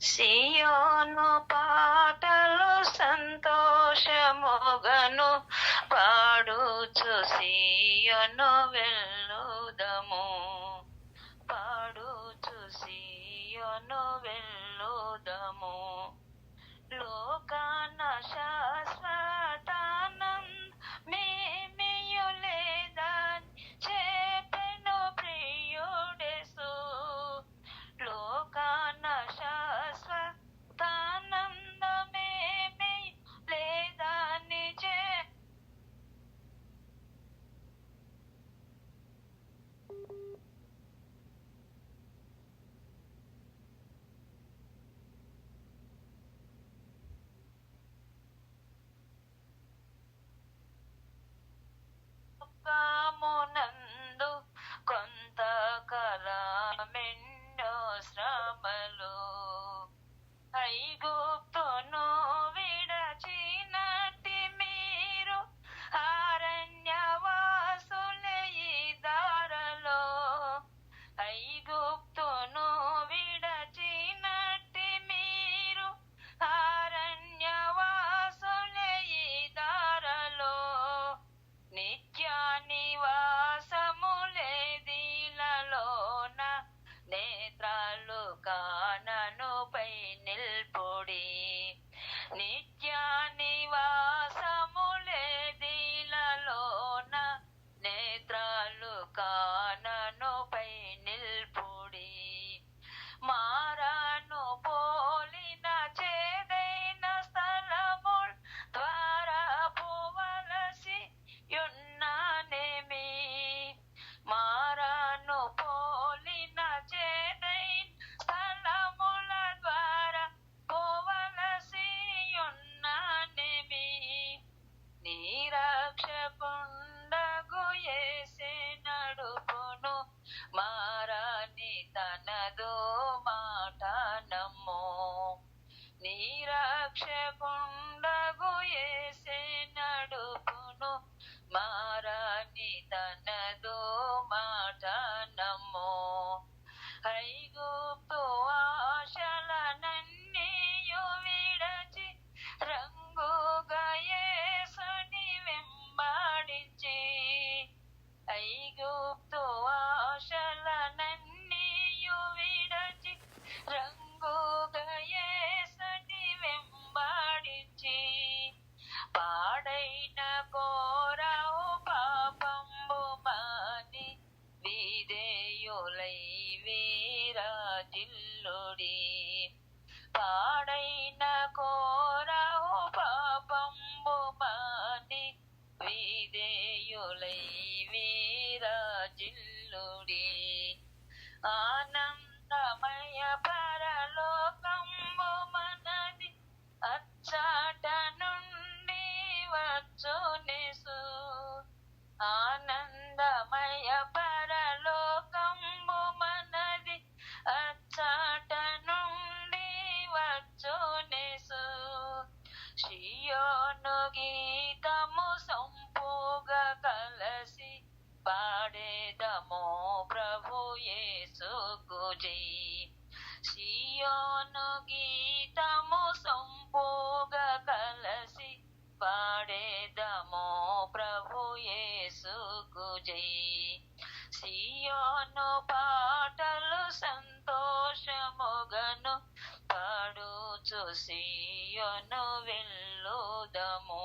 సియోను పాటలు సంతోషముగను పాడుచు సియోను వెళ్ళుదము, పాడుచు సియోను వెళ్ళుదము. లోకాన శాశ్వతానందమేమియు లేదని చెప్పెను ప్రియుడేసు. లోకాన శాశ్వతానందమేమియు లేదని లోకమునందు కొంతకాలమెన్నో శ్రమలు, ఐగుప్తును విడచినట్టి మీరు అరణ్యవాసులే ఈ దారలో. ఐగుప్తును విడచినట్టి మీరు అరణ్యవాసులే ఈ దారలో. నిత్య నివాసములేదిలలోన నేత్రాలు కాననుపై నిల్పుడి. నిత్య నివాసములేదిలలోన నేత్రాలు కాననుపై నిల్పుడి. మారాను పోలిన చేదైన స్థలముల్ ద్వారా పోవలసి యున్నానేమి. మారాను పోలిన చేదైన స్థలముల ద్వారా పోవలసి యున్నానేమి. నిరక్షకుండగు యేసే నడుపును, మారాని తనదో మాట నమ్ము. నిరక్షకుండగు యేసే నడుపును, మారాని తనదో మాట నమ్ము. ఐగుప్తు ఆశలనన్నీయు విడచి రంగుగా యేసుని వెంబడించి. ఐగుప్తు ఆశలనన్నీయు విడచి రంగుగా యేసుని వెంబడించి. పాడైన కోరవు పాపంబు మాని విధేయులై వీరాజిల్లుడి. పాడైన కోరవు పాపంబు మాని విధేయులై వీరాజిల్లుడి. ఆనందమయ పరలోకంబు మనది, అచ్చట నుండి వచ్చునేసు. ఆనందమయ పరలోకంబు మనది, అచ్చట నుండి వచ్చునేసు. సియోను గీతము సొంపుగా కలసి పాడేదము ప్రభు యేసుకు జై. సియోను గీతము సొంపుగా కలసి పాడేదము ప్రభు యేసుకు జై. సియోను పాటలు సంతోషముగను పాడుచు సియోను వెళ్ళుదము.